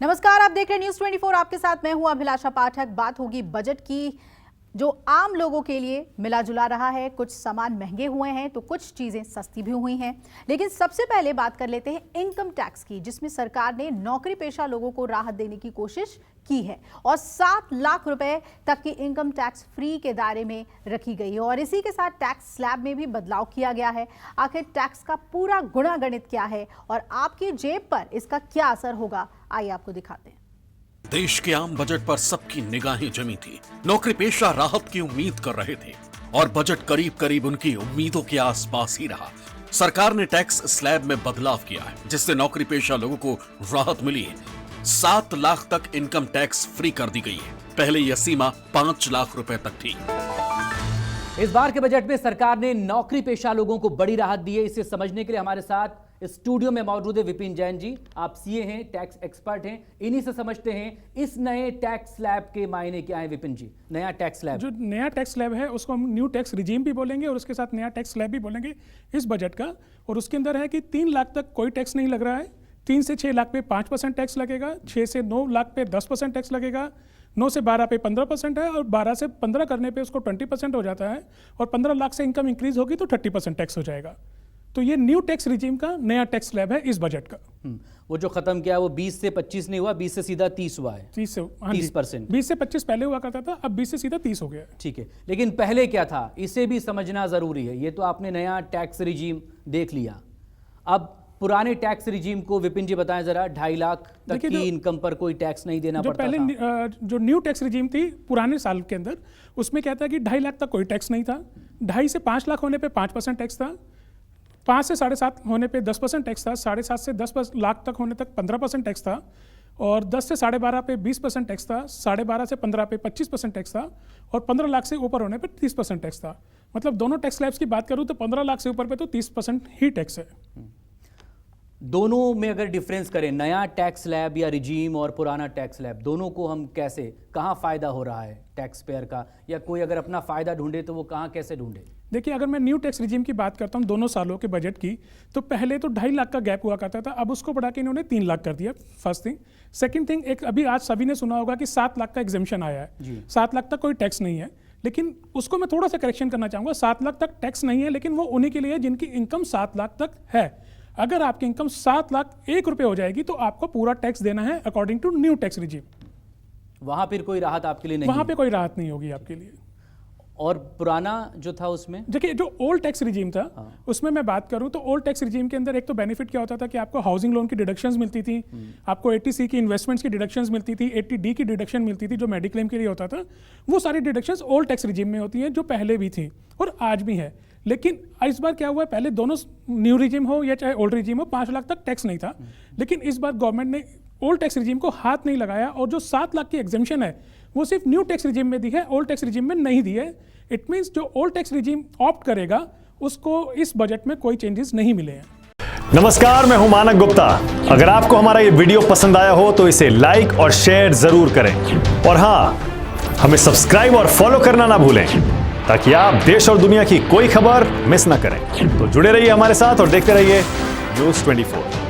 नमस्कार, आप देख रहे हैं न्यूज़ 24। आपके साथ मैं हूं अभिलाषा पाठक। बात होगी बजट की, जो आम लोगों के लिए मिला जुला रहा है। कुछ सामान महंगे हुए हैं तो कुछ चीजें सस्ती भी हुई हैं। लेकिन सबसे पहले बात कर लेते हैं इनकम टैक्स की, जिसमें सरकार ने नौकरी पेशा लोगों को राहत देने की कोशिश की है और 7 लाख रुपए तक की इनकम टैक्स फ्री के दायरे में रखी गई है। और इसी के साथ टैक्स स्लैब में भी बदलाव किया गया है। आखिर टैक्स का पूरा गुणागणित क्या है और आपकी जेब पर इसका क्या असर होगा, आइए आपको दिखाते हैं। देश के आम बजट पर सबकी निगाहें जमी थी। नौकरी पेशा राहत की उम्मीद कर रहे थे और बजट करीब करीब उनकी उम्मीदों के आसपास ही रहा। सरकार ने टैक्स स्लैब में बदलाव किया है, जिससे नौकरी पेशा लोगों को राहत मिली है। 7 लाख तक इनकम टैक्स फ्री कर दी गई है। पहले यह सीमा 5 लाख रुपए तक थी। इस बार के बजट में सरकार ने नौकरी पेशा लोगों को बड़ी राहत दी है। इसे समझने के लिए हमारे साथ स्टूडियो में मौजूद है विपिन जैन जी। आप सीए हैं, टैक्स एक्सपर्ट हैं। इन्हीं से समझते हैं इस नए टैक्स स्लैब के मायने क्या है। विपिन जी, नया टैक्स स्लैब, जो नया टैक्स स्लैब है उसको हम न्यू टैक्स रिजीम भी बोलेंगे और उसके साथ नया टैक्स स्लैब भी बोलेंगे इस बजट का। और उसके अंदर है कि 3 लाख तक कोई टैक्स नहीं लग रहा है। 3 से 6 लाख पे 5% टैक्स लगेगा, 6 से 9 लाख पे 10% टैक्स लगेगा, 9 से 12 पे 15% है और 12 से 15 करने पे उसको 20% हो जाता है और 15 लाख से इनकम इंक्रीज होगी तो 30% टैक्स हो जाएगा। तो ये न्यू टैक्स रिजीम का नया टैक्स स्लैब है इस बजट का। वो जो खत्म किया वो 20 से 25 नहीं हुआ, 20 से सीधा 30 हुआ है। 30%। 20 से 25 पहले हुआ करता था, अब 20 से सीधा 30 हो गया। ठीक है, लेकिन पहले क्या था इसे भी समझना जरूरी है। ये तो आपने नया टैक्स रिजीम देख लिया, अब पुराने टैक्स रिजीम को विपिन जी बताएं जरा। 2.5 लाख तक की इनकम पर कोई टैक्स नहीं देना पड़ता पहले था। जो न्यू टैक्स रिजीम थी पुराने साल के अंदर, उसमें क्या था कि 2.5 लाख तक कोई टैक्स नहीं था। 2.5 से 5 लाख होने पे 5% टैक्स था। 5 से 7.5 होने पे 10% टैक्स था। 7.5 से 10 लाख तक होने तक 15% टैक्स था और 10 से 12.5 पे 20% टैक्स था। 12.5 से 15 पे 25% टैक्स था और 15 लाख से ऊपर होने पे 30% टैक्स था। मतलब दोनों टैक्स स्लैब्स की बात करूँ तो 15 लाख से ऊपर पे तो 30% ही टैक्स है। दोनों में अगर डिफरेंस करें, नया टैक्स स्लैब या रिजीम और पुराना टैक्स स्लैब, दोनों को हम कैसे, कहाँ फायदा हो रहा है टैक्स पेयर का, या कोई अगर अपना फायदा ढूंढे तो वो कहाँ कैसे ढूंढे? देखिए, अगर मैं न्यू टैक्स रिजीम की बात करता हूँ दोनों सालों के बजट की, तो पहले तो 2.5 लाख का गैप हुआ करता था, अब उसको बढ़ा के इन्होंने 3 लाख कर दिया। First thing. सेकंड थिंग, एक अभी आज सभी ने सुना होगा कि 7 लाख का एग्जेम्पशन आया है। 7 लाख तक कोई टैक्स नहीं है, लेकिन उसको मैं थोड़ा सा करेक्शन करना चाहूँगा। 7 लाख तक टैक्स नहीं है, लेकिन वो उन्हीं के लिए है जिनकी इनकम 7 लाख तक है। अगर आपकी इनकम 7 लाख 1 रुपये हो जाएगी तो आपको पूरा टैक्स देना है according to new tax regime. वहां फिर कोई राहत आपके लिए नहीं, वहां पे कोई राहत नहीं होगी आपके लिए। और पुराना जो था उसमें, देखिए, जो ओल्ड टैक्स रिजीम था उसमें मैं बात करूं तो ओल्ड टैक्स रिजीम के अंदर एक तो बेनिफिट क्या होता था कि आपको हाउसिंग लोन की डिडक्शंस मिलती थी, आपको 80C की इन्वेस्टमेंट्स की डिडक्शंस मिलती थी, 80D की डिडक्शन मिलती थी जो मेडिक्लेम के लिए होता था। वो सारी डिडक्शंस ओल्ड टैक्स रिजीम में होती हैं, जो पहले भी थी और आज भी है। लेकिन इस बार क्या हुआ है, पहले दोनों न्यू रिजीम हो या चाहे ओल्ड रिजीम हो, 5 लाख तक टैक्स नहीं था। लेकिन इस बार गवर्नमेंट ने ओल्ड टैक्स रिजीम को हाथ नहीं लगाया और जो 7 लाख की एग्जेम्पशन है वो सिर्फ न्यू टैक्स रिजीम में दी है, ओल्ड टैक्स रिजीम में नहीं दी है। इट मीन्स जो ओल्ड टैक्स रिजीम ऑप्ट करेगा उसको इस बजट में कोई चेंजेस नहीं मिले हैं। नमस्कार, मैं हूं मानक गुप्ता। अगर आपको हमारा ये वीडियो पसंद आया हो तो इसे लाइक और शेयर जरूर करें और हाँ, हमें सब्सक्राइब और फॉलो करना ना भूलें ताकि आप देश और दुनिया की कोई खबर मिस ना करें। तो जुड़े रहिए हमारे साथ और देखते रहिए न्यूज़ 24।